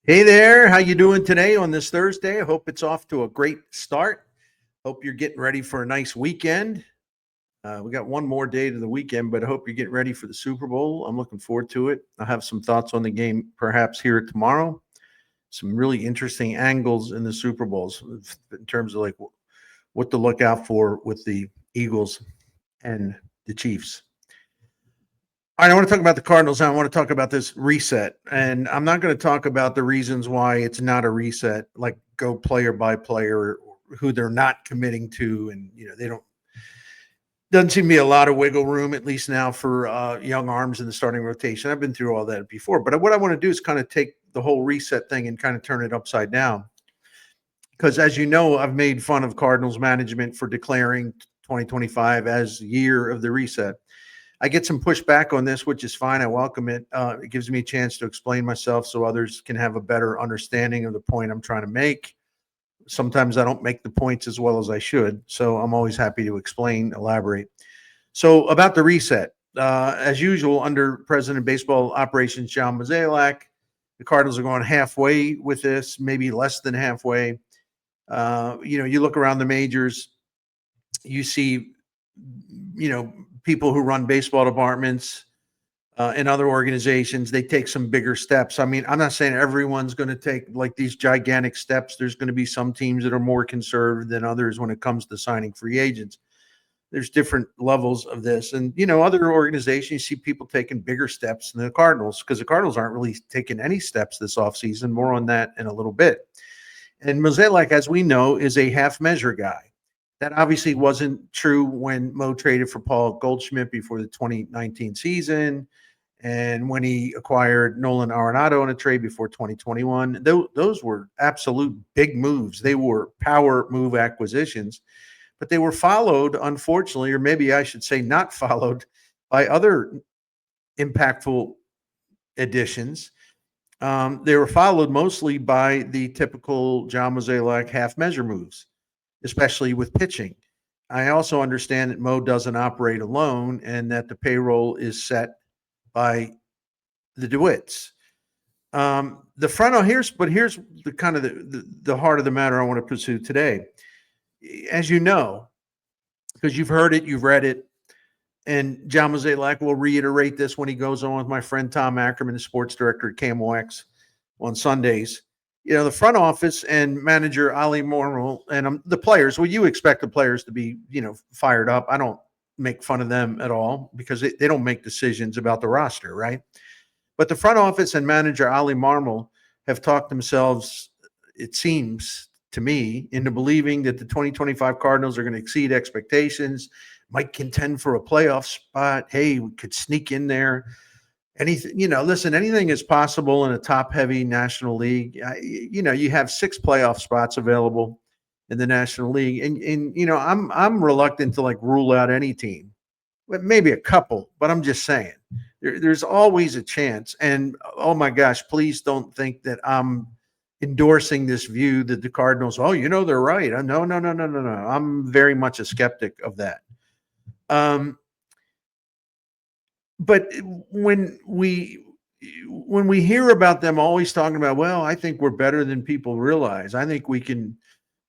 Hey there, how you doing today on this Thursday? I hope it's off to a great start. Hope you're getting ready for a nice weekend. We got one more day to the weekend, but I hope you're getting ready for the Super Bowl. I'm looking forward to it. I'll have some thoughts on the game perhaps here tomorrow. Some really interesting angles in the Super Bowls in terms of like what to look out for with the Eagles and the Chiefs. All right, I want to talk about the Cardinals. I want to talk about this reset. And I'm not going to talk about the reasons why it's not a reset, like go player by player, who they're not committing to. And, they doesn't seem to be a lot of wiggle room, at least now for young arms in the starting rotation. I've been through all that before. But what I want to do is kind of take the whole reset thing and kind of turn it upside down. Because as you know, I've made fun of Cardinals management for declaring 2025 as the year of the reset. I get some pushback on this, which is fine. I welcome it. It gives me a chance to explain myself so others can have a better understanding of the point I'm trying to make. Sometimes I don't make the points as well as I should, so I'm always happy to explain, elaborate. So about the reset, as usual, under President of Baseball Operations John Mozeliak, the Cardinals are going halfway with this, maybe less than halfway. You look around the majors, you see, people who run baseball departments in other organizations, they take some bigger steps. I mean, I'm not saying everyone's going to take like these gigantic steps. There's going to be some teams that are more conservative than others when it comes to signing free agents. There's different levels of this. And, other organizations, you see people taking bigger steps than the Cardinals because the Cardinals aren't really taking any steps this offseason. More on that in a little bit. And Mozeliak, as we know, is a half measure guy. That obviously wasn't true when Mo traded for Paul Goldschmidt before the 2019 season, and when he acquired Nolan Arenado in a trade before 2021. Those were absolute big moves. They were power move acquisitions, but they were followed, unfortunately, or maybe I should say not followed, by other impactful additions. They were followed mostly by the typical John Mozeliak half measure moves, especially with pitching. I also understand that Mo doesn't operate alone and that the payroll is set by the DeWitts. The front here's the kind of the heart of the matter I want to pursue today. As you know, because you've heard it, you've read it, and John Mozeliak will reiterate this when he goes on with my friend Tom Ackerman, the sports director at KMOX on Sundays. The front office and manager Ali Marmol and the players, well, you expect the players to be, fired up. I don't make fun of them at all because they don't make decisions about the roster, right? But the front office and manager Ali Marmol have talked themselves, it seems to me, into believing that the 2025 Cardinals are going to exceed expectations, might contend for a playoff spot. Hey, we could sneak in there. Anything, listen, anything is possible in a top heavy National League. You have 6 playoff spots available in the National League. And I'm reluctant to like rule out any team, but maybe a couple, but I'm just saying there's always a chance. And oh my gosh, please don't think that I'm endorsing this view that the Cardinals, they're right. No. I'm very much a skeptic of that. But when we hear about them always talking about, well, I think we're better than people realize. I think we can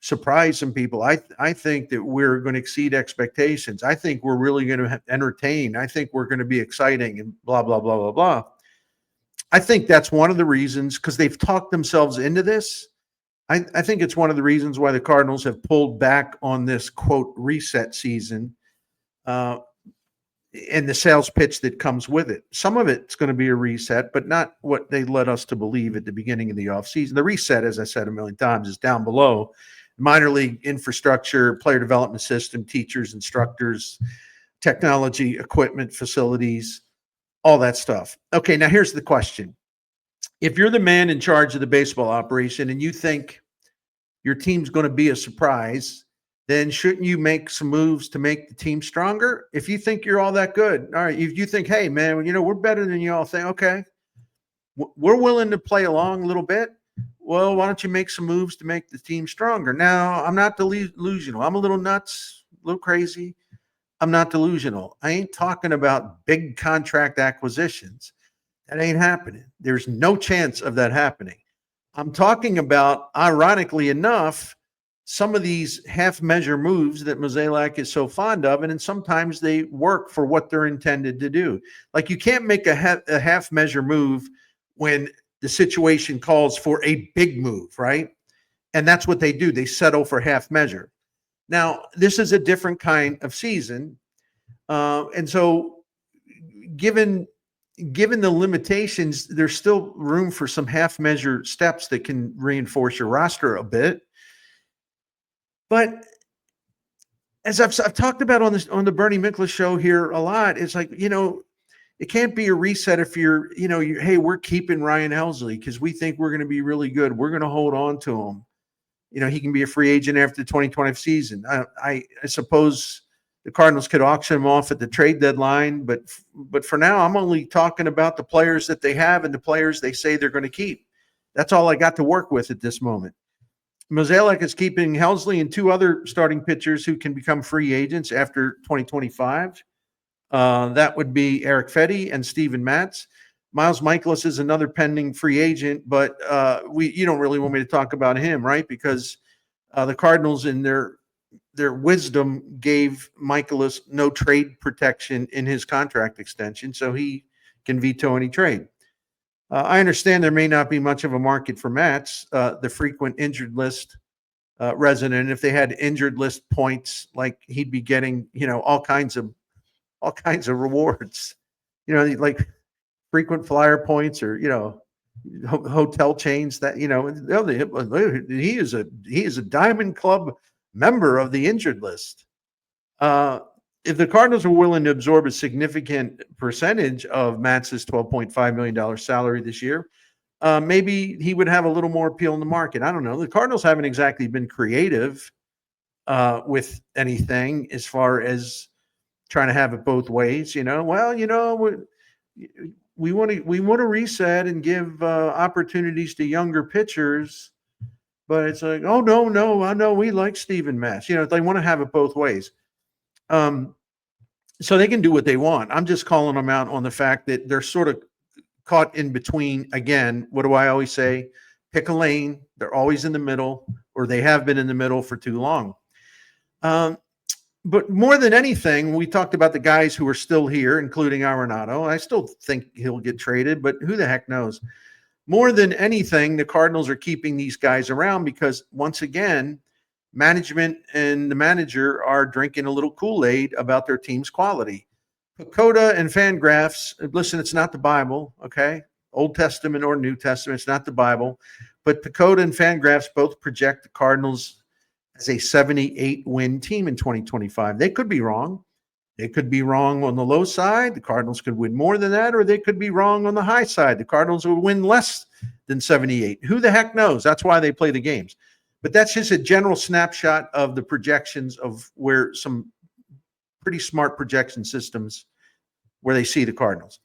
surprise some people. I think that we're going to exceed expectations. I think we're really going to entertain. I think we're going to be exciting and blah, blah, blah, blah, blah. I think that's one of the reasons, because they've talked themselves into this. I think it's one of the reasons why the Cardinals have pulled back on this, quote, reset season. And the sales pitch that comes with it. Some of it's going to be a reset, but not what they led us to believe at the beginning of the offseason. The reset, as I said a million times, is down below. Minor league infrastructure, player development system, teachers, instructors, technology, equipment, facilities, all that stuff. Okay, now here's the question. If you're the man in charge of the baseball operation and you think your team's going to be a surprise, then shouldn't you make some moves to make the team stronger? If you think you're all that good, all right, if you think, hey, man, we're better than you all think, okay, we're willing to play along a little bit. Well, why don't you make some moves to make the team stronger? Now, I'm not delusional. I'm a little nuts, a little crazy. I'm not delusional. I ain't talking about big contract acquisitions. That ain't happening. There's no chance of that happening. I'm talking about, ironically enough, some of these half measure moves that Mozeliak is so fond of, and then sometimes they work for what they're intended to do. Like, you can't make a half measure move when the situation calls for a big move, right? And that's what they do. They settle for half measure. Now, this is a different kind of season. And so given the limitations, there's still room for some half measure steps that can reinforce your roster a bit. But as I've talked about on the Bernie Miklasz show here a lot, it's like, it can't be a reset if hey, we're keeping Ryan Helsley because we think we're going to be really good. We're going to hold on to him. He can be a free agent after the 2020 season. I suppose the Cardinals could auction him off at the trade deadline, but for now, I'm only talking about the players that they have and the players they say they're going to keep. That's all I got to work with at this moment. Mozeliak is keeping Helsley and two other starting pitchers who can become free agents after 2025. That would be Erick Fedde and Steven Matz. Miles Miklasz is another pending free agent, but you don't really want me to talk about him, right? Because the Cardinals, in their wisdom, gave Miklasz no trade protection in his contract extension, so he can veto any trade. I understand there may not be much of a market for Matz, the frequent injured list resident. If they had injured list points, like, he'd be getting, all kinds of rewards, like frequent flyer points, or hotel chains that he is a Diamond Club member of the injured list. If the Cardinals are willing to absorb a significant percentage of Matz's $12.5 million salary this year, maybe he would have a little more appeal in the market. I don't know. The Cardinals haven't exactly been creative with anything as far as trying to have it both ways. Well, we want to reset and give opportunities to younger pitchers, but it's like, oh no, I know we like Steven Matz. They want to have it both ways. So they can do what they want. I'm just calling them out on the fact that they're sort of caught in between. Again, what do I always say? Pick a lane. They're always in the middle, or they have been in the middle for too long. But more than anything, we talked about the guys who are still here, including Arenado. I still think he'll get traded, but who the heck knows? More than anything, the Cardinals are keeping these guys around because, once again, management and the manager are drinking a little Kool-Aid about their team's quality. Pacoda and Fangraphs, listen, it's not the Bible, okay? Old Testament or New Testament, it's not the Bible. But Pacoda and Fangraphs both project the Cardinals as a 78-win team in 2025. They could be wrong. They could be wrong on the low side. The Cardinals could win more than that, or they could be wrong on the high side. The Cardinals would win less than 78. Who the heck knows? That's why they play the games. But that's just a general snapshot of the projections of where some pretty smart projection systems where they see the Cardinals.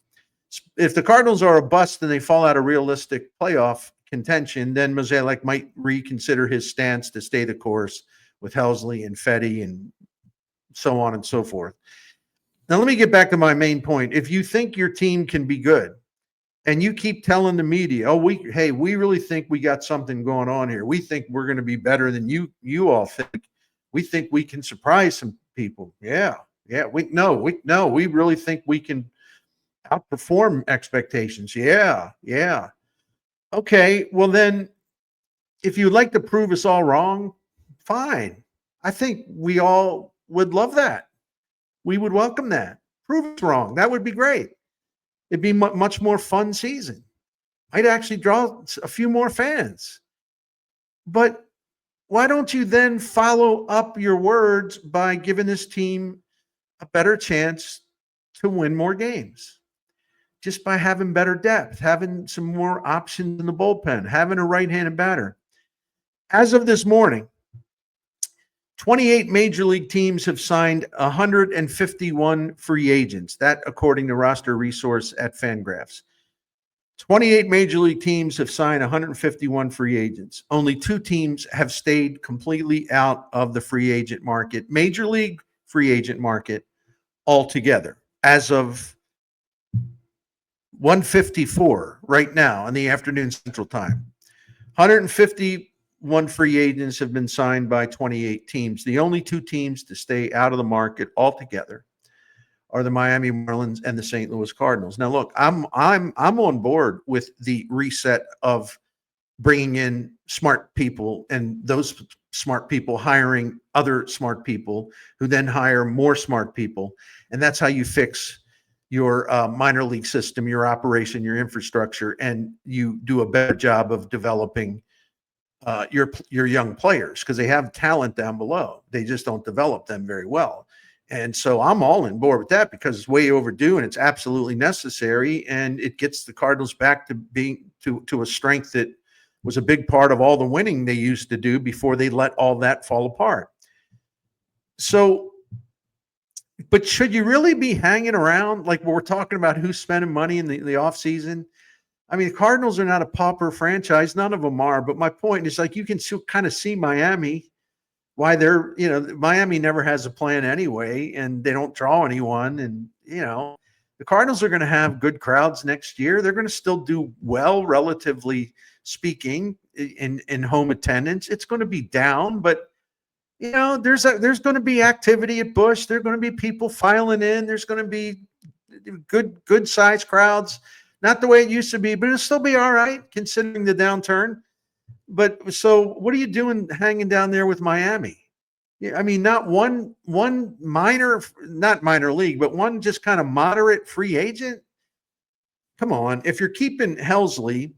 If the Cardinals are a bust and they fall out of realistic playoff contention, then Mozeliak might reconsider his stance to stay the course with Helsley and Fedde and so on and so forth. Now, let me get back to my main point. If you think your team can be good, and you keep telling the media, we really think we got something going on here. We think we're going to be better than you all think. We think we can surprise some people. Yeah. We really think we can outperform expectations. Yeah. Okay. Well, then, if you'd like to prove us all wrong, fine. I think we all would love that. We would welcome that. Prove us wrong. That would be great. It'd be much more fun season. Might actually draw a few more fans. But why don't you then follow up your words by giving this team a better chance to win more games? Just by having better depth, having some more options in the bullpen, having a right-handed batter. As of this morning, 28 major league teams have signed 151 free agents. That, according to roster resource at Fangraphs. 28 major league teams have signed 151 free agents. Only 2 teams have stayed completely out of the free agent market, major league free agent market altogether, as of 1:54 right now in the afternoon Central Time. 151 free agents have been signed by 28 teams. The only two teams to stay out of the market altogether are the Miami Marlins and the St. Louis Cardinals. Now, look, I'm on board with the reset of bringing in smart people and those smart people hiring other smart people who then hire more smart people. And that's how you fix your minor league system, your operation, your infrastructure, and you do a better job of developing your young players, because they have talent down below. They just don't develop them very well. And so I'm all on board with that because it's way overdue and it's absolutely necessary. And it gets the Cardinals back to being to a strength that was a big part of all the winning they used to do before they let all that fall apart. So, but should you really be hanging around like we're talking about who's spending money in the offseason? I mean, the Cardinals are not a pauper franchise. None of them are. But my point is, like, you can still kind of see Miami, why they're, Miami never has a plan anyway, and they don't draw anyone. And, the Cardinals are going to have good crowds next year. They're going to still do well, relatively speaking, in home attendance. It's going to be down, but there's going to be activity at Busch. There's going to be people filing in. There's going to be good sized crowds. Not the way it used to be, but it'll still be all right considering the downturn. But so what are you doing hanging down there with Miami? I mean, not one not minor league, but one just kind of moderate free agent. Come on. If you're keeping Helsley,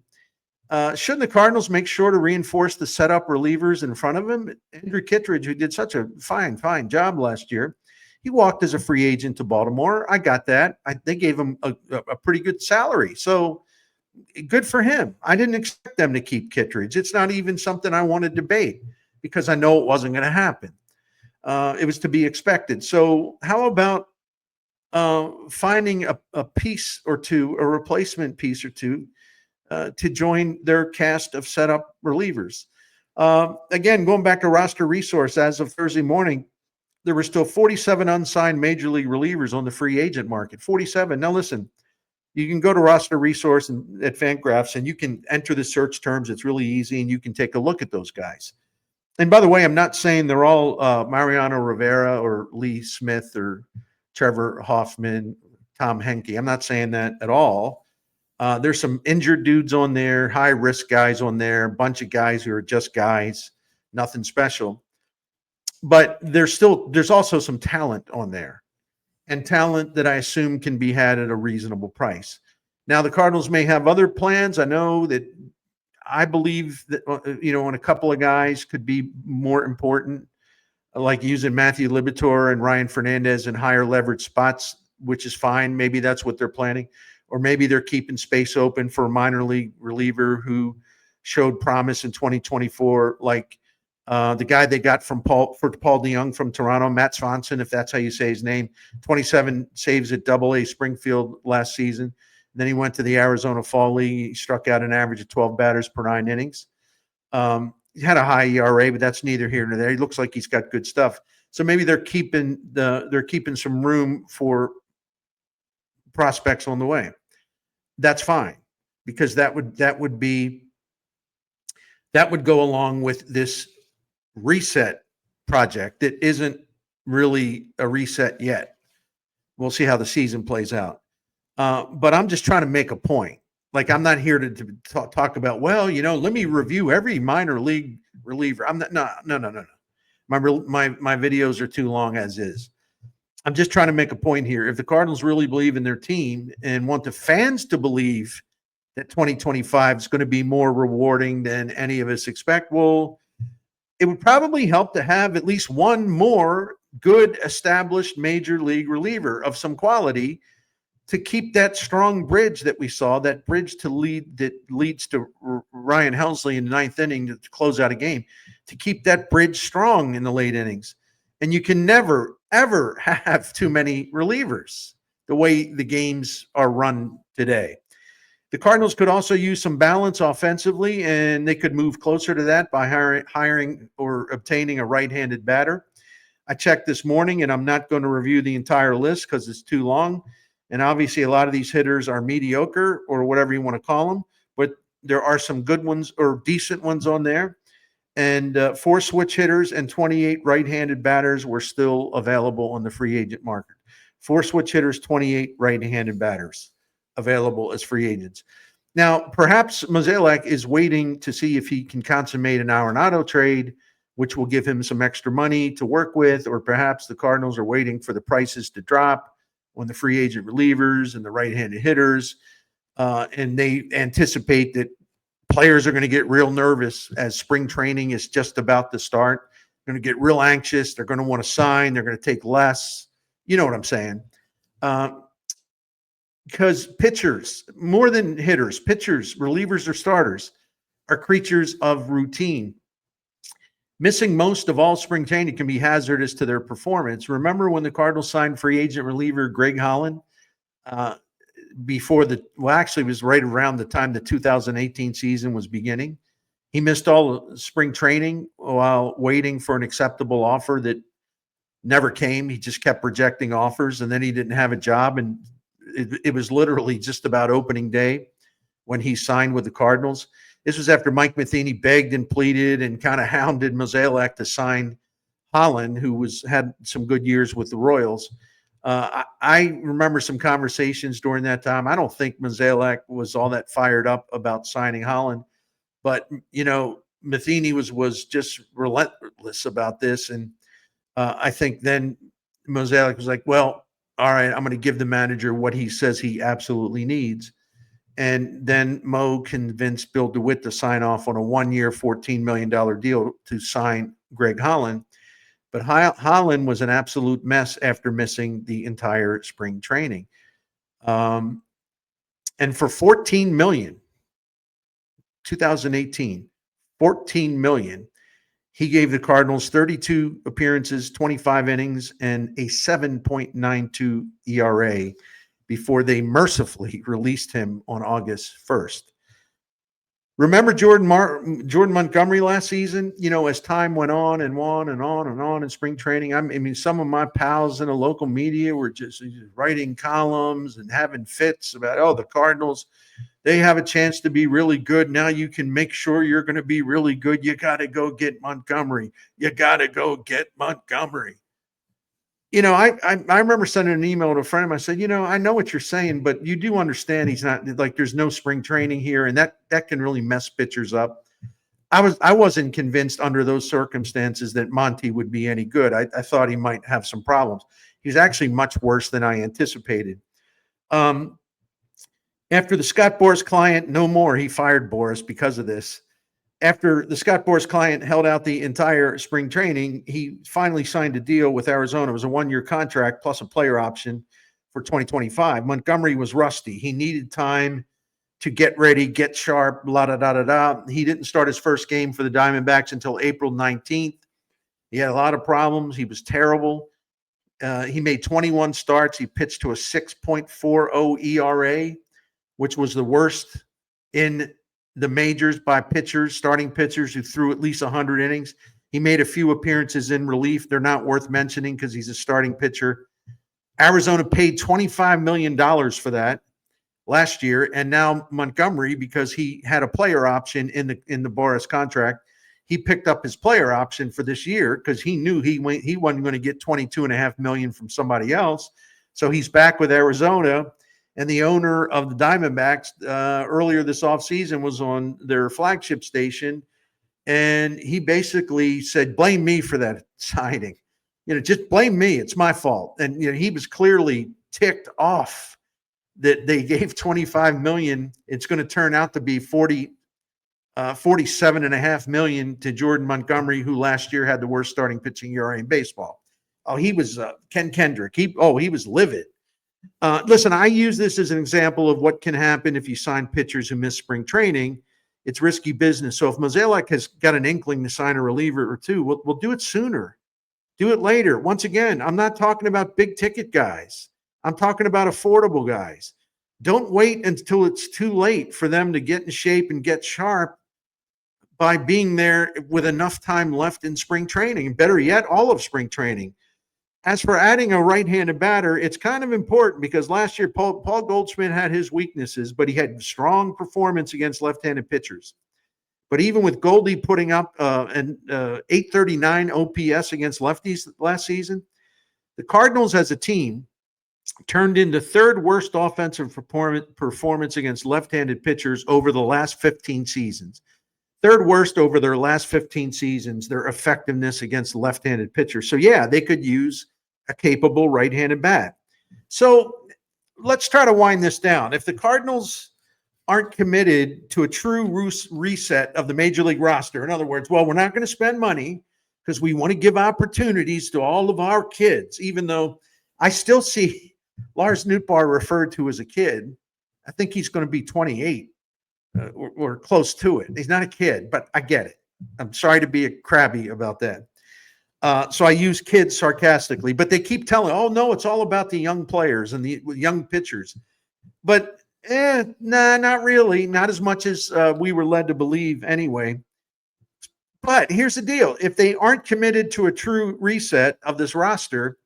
shouldn't the Cardinals make sure to reinforce the setup relievers in front of him? Andrew Kittredge, who did such a fine job last year, he walked as a free agent to Baltimore. I got that. They gave him a pretty good salary. So good for him. I didn't expect them to keep Kittredge. It's not even something I want to debate because I know it wasn't going to happen. It was to be expected. So how about finding a piece or two, a replacement piece or two, to join their cast of setup relievers? Again, going back to roster resource, as of Thursday morning, there were still 47 unsigned major league relievers on the free agent market. 47. Now, listen, you can go to roster resource and at Fangraphs, and you can enter the search terms. It's really easy, and you can take a look at those guys. And by the way, I'm not saying they're all Mariano Rivera or Lee Smith or Trevor Hoffman, Tom Henke. I'm not saying that at all. There's some injured dudes on there, high-risk guys on there, a bunch of guys who are just guys, nothing special. But there's also some talent on there, and talent that I assume can be had at a reasonable price. Now, the Cardinals may have other plans. I believe that, when a couple of guys could be more important, like using Matthew Liberatore and Ryan Fernandez in higher leverage spots, which is fine. Maybe that's what they're planning. Or maybe they're keeping space open for a minor league reliever who showed promise in 2024, like the guy they got for Paul DeJong from Toronto, Matt Swanson, if that's how you say his name, 27 saves at Double-A Springfield last season. And then he went to the Arizona Fall League. He struck out an average of 12 batters per 9 innings. He had a high ERA, but that's neither here nor there. He looks like he's got good stuff. So maybe they're keeping some room for prospects on the way. That's fine, because that would go along with this reset project that isn't really a reset yet. We'll see how the season plays out. But I'm just trying to make a point. Like, I'm not here to talk about, let me review every minor league reliever. I'm not, no. My videos are too long as is. I'm just trying to make a point here. If the Cardinals really believe in their team and want the fans to believe that 2025 is going to be more rewarding than any of us expect, well, it would probably help to have at least one more good established major league reliever of some quality to keep that strong bridge that we saw, that bridge that leads to Ryan Helsley in the 9th inning to close out a game, to keep that bridge strong in the late innings. And you can never, ever have too many relievers the way the games are run today. The Cardinals could also use some balance offensively, and they could move closer to that by hiring or obtaining a right-handed batter. I checked this morning, and I'm not going to review the entire list because it's too long. And obviously, a lot of these hitters are mediocre or whatever you want to call them. But there are some good ones or decent ones on there. And 4 switch hitters and 28 right-handed batters were still available on the free agent market. 4 switch hitters, 28 right-handed batters available as free agents. Now, perhaps Mozeliak is waiting to see if he can consummate an Arenado trade, which will give him some extra money to work with, or perhaps the Cardinals are waiting for the prices to drop on the free agent relievers and the right-handed hitters, and they anticipate that players are going to get real nervous as spring training is just about to start. They're going to get real anxious. They're going to want to sign. They're going to take less. You know what I'm saying? Because pitchers, more than hitters, pitchers, relievers, or starters are creatures of routine. Missing most of all spring training can be hazardous to their performance. Remember when the Cardinals signed free agent reliever Greg Holland? Actually, it was right around the time the 2018 season was beginning. He missed all spring training while waiting for an acceptable offer that never came. He just kept rejecting offers, and then he didn't have a job. And it was literally just about opening day when he signed with the Cardinals. This was after Mike Matheny begged and pleaded and kind of hounded Mozeliak to sign Holland, who had some good years with the Royals. I remember some conversations during that time. I don't think Mozeliak was all that fired up about signing Holland, but Matheny was just relentless about this, and I think then Mozeliak was like, "Well, all right, I'm going to give the manager what he says he absolutely needs." And then Mo convinced Bill DeWitt to sign off on a 1-year, $14 million deal to sign Greg Holland. But Holland was an absolute mess after missing the entire spring training. And for $14 million, 2018, $14 million, he gave the Cardinals 32 appearances, 25 innings, and a 7.92 ERA before they mercifully released him on August 1st. Remember Jordan Montgomery last season? As time went on and on and on and on in spring training, I mean, some of my pals in the local media were just writing columns and having fits about, the Cardinals, they have a chance to be really good. Now you can make sure you're going to be really good. You got to go get Montgomery. You got to go get Montgomery. I remember sending an email to a friend of mine. I said, I know what you're saying, but you do understand he's not, like, there's no spring training here, and that can really mess pitchers up. I wasn't convinced under those circumstances that Monty would be any good. I thought he might have some problems. He's actually much worse than I anticipated. After the Scott Boras client, no more, he fired Boras because of this. After the Scott Boras client held out the entire spring training, he finally signed a deal with Arizona. It was a 1-year contract plus a player option for 2025. Montgomery was rusty. He needed time to get ready, get sharp, la-da-da-da-da. He didn't start his first game for the Diamondbacks until April 19th. He had a lot of problems. He was terrible. He made 21 starts. He pitched to a 6.40 ERA, which was the worst in the majors by starting pitchers who threw at least 100 innings. He made a few appearances in relief. They're not worth mentioning because he's a starting pitcher. Arizona paid $25 million for that last year, and now Montgomery, because he had a player option in the Boras contract, he picked up his player option for this year because he knew he wasn't going to get $22.5 million from somebody else. So he's back with Arizona. And the owner of the Diamondbacks earlier this offseason was on their flagship station, and he basically said, blame me for that signing. Just blame me. It's my fault. And he was clearly ticked off that they gave $25 million. It's going to turn out to be $47.5 million to Jordan Montgomery, who last year had the worst starting pitching ERA in baseball. Oh, he was Ken Kendrick. He was livid. Listen, I use this as an example of what can happen if you sign pitchers who miss spring training. It's risky business. So if Mozeliak has got an inkling to sign a reliever or two, we'll do it sooner. Do it later. Once again, I'm not talking about big ticket guys. I'm talking about affordable guys. Don't wait until it's too late for them to get in shape and get sharp by being there with enough time left in spring training. And better yet, all of spring training. As for adding a right-handed batter, it's kind of important because last year Paul Goldschmidt had his weaknesses, but he had strong performance against left-handed pitchers. But even with Goldie putting up an 839 OPS against lefties last season, the Cardinals as a team turned into third worst offensive performance against left-handed pitchers over the last 15 seasons. Third worst over their last 15 seasons, their effectiveness against left-handed pitchers. So, yeah, they could use a capable right-handed bat. So let's try to wind this down. If the Cardinals aren't committed to a true reset of the major league roster, in other words, well, we're not going to spend money because we want to give opportunities to all of our kids, even though I still see Lars Nootbaar referred to as a kid. I think he's going to be 28 or close to it. He's not a kid, but I get it. I'm sorry to be a crabby about that. So I use kids sarcastically, but they keep telling, oh, no, it's all about the young players and the young pitchers. But nah, not really. Not as much as we were led to believe anyway. But here's the deal. If they aren't committed to a true reset of this roster,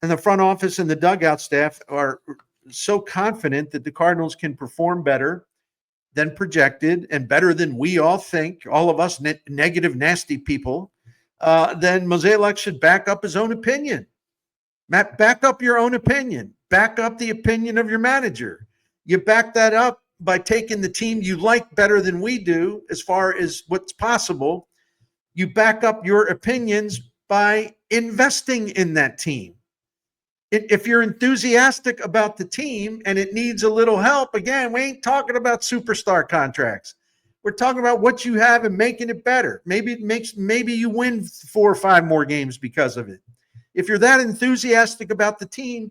and the front office and the dugout staff are so confident that the Cardinals can perform better than projected and better than we all think, all of us negative, nasty people, then Mozeliak should back up his own opinion. Matt, back up your own opinion. Back up the opinion of your manager. You back that up by taking the team you like better than we do as far as what's possible. You back up your opinions by investing in that team. If you're enthusiastic about the team and it needs a little help, again, we ain't talking about superstar contracts. We're talking about what you have and making it better. Maybe you win 4 or 5 more games because of it. If you're that enthusiastic about the team,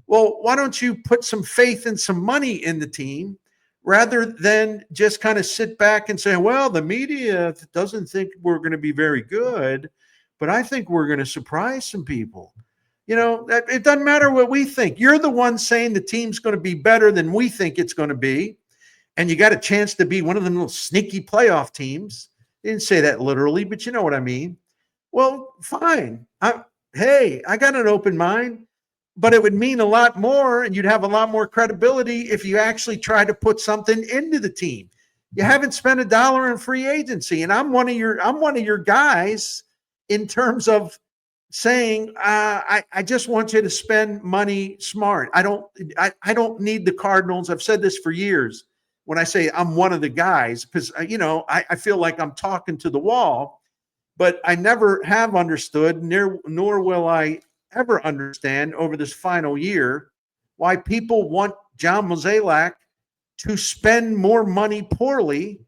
well, why don't you put some faith and some money in the team rather than just kind of sit back and say, well, the media doesn't think we're going to be very good, but I think we're going to surprise some people. You know, it doesn't matter what we think. You're the one saying the team's going to be better than we think it's going to be. And you got a chance to be one of them little sneaky playoff teams. They didn't say that literally, but you know what I mean. Well, fine. I got an open mind, but it would mean a lot more and you'd have a lot more credibility if you actually try to put something into the team. You haven't spent $1 in free agency. And I'm one of your guys in terms of saying, I just want you to spend money smart. I don't need the Cardinals. I've said this for years when I say I'm one of the guys, because, I feel like I'm talking to the wall, but I never have understood, nor will I ever understand over this final year why people want John Mozeliak to spend more money poorly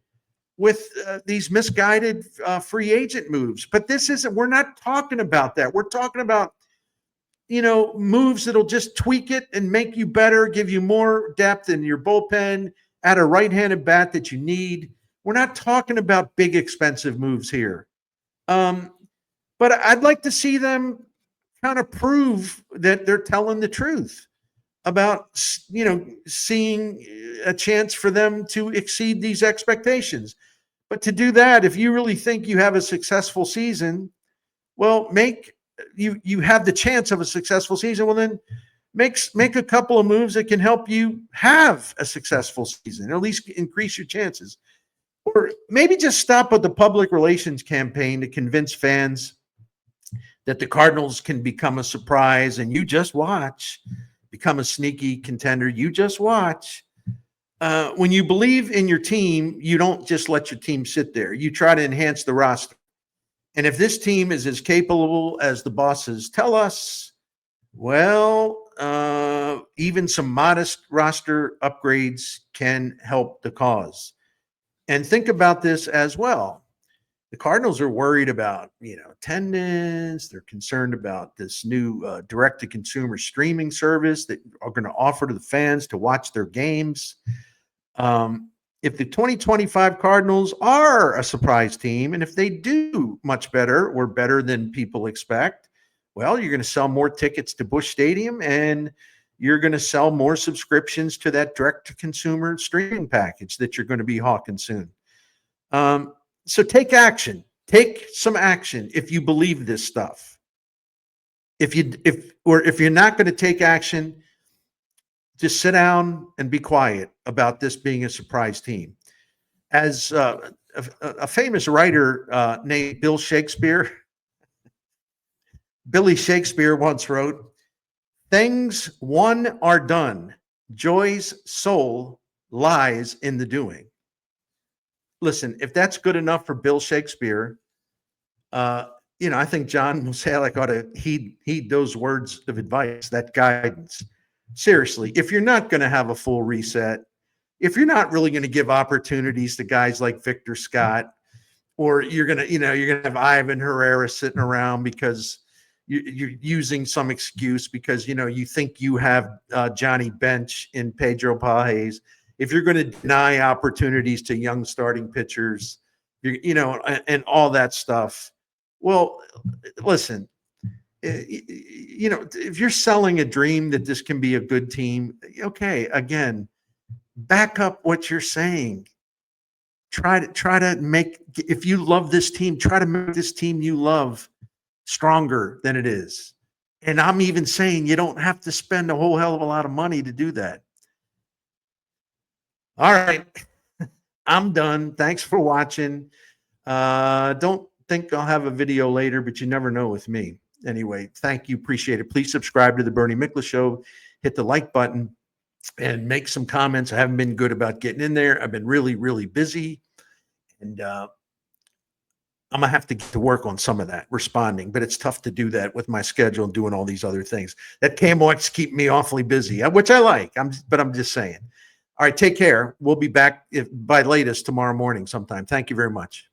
with these misguided free agent moves. But we're not talking about that. We're talking about, moves that'll just tweak it and make you better, give you more depth in your bullpen, add a right-handed bat that you need. We're not talking about big, expensive moves here. But I'd like to see them kind of prove that they're telling the truth about, seeing a chance for them to exceed these expectations. But to do that, if you really think you have a successful season, well, you have the chance of a successful season. Well, then make a couple of moves that can help you have a successful season, or at least increase your chances. Or maybe just stop with the public relations campaign to convince fans that the Cardinals can become a surprise, and you just watch, become a sneaky contender. You just watch. When you believe in your team, you don't just let your team sit there. You try to enhance the roster. And if this team is as capable as the bosses tell us, well, even some modest roster upgrades can help the cause. And think about this as well. The Cardinals are worried about, attendance. They're concerned about this new direct-to-consumer streaming service that are going to offer to the fans to watch their games. If the 2025 Cardinals are a surprise team, and if they do much better or better than people expect, well, you're going to sell more tickets to Busch Stadium, and you're going to sell more subscriptions to that direct-to-consumer streaming package that you're going to be hawking soon. So take action. Take some action if you believe this stuff. if you're not going to take action, just sit down and be quiet about this being a surprise team. As a famous writer named Billy Shakespeare once wrote, "Things won are done. Joy's soul lies in the doing." Listen, if that's good enough for Bill Shakespeare, I think John Mozeliak ought to heed those words of advice, that guidance. Seriously, if you're not going to have a full reset, if you're not really going to give opportunities to guys like Victor Scott, or you're going to have Ivan Herrera sitting around because you're using some excuse because you think you have Johnny Bench in Pedro Pages. If you're going to deny opportunities to young starting pitchers, and all that stuff, well, listen, if you're selling a dream that this can be a good team, okay, again, back up what you're saying. Try to make, if you love this team, try to make this team you love stronger than it is. And I'm even saying you don't have to spend a whole hell of a lot of money to do that. All right. I'm done. Thanks for watching. Don't think I'll have a video later, but you never know with me. Anyway, thank you. Appreciate it. Please subscribe to the Bernie Miklasz Show. Hit the like button and make some comments. I haven't been good about getting in there. I've been really, really busy. And I'm going to have to get to work on some of that, responding. But it's tough to do that with my schedule and doing all these other things. That KMOX keep me awfully busy, which I like. But I'm just saying. All right, take care. We'll be back by latest tomorrow morning sometime. Thank you very much.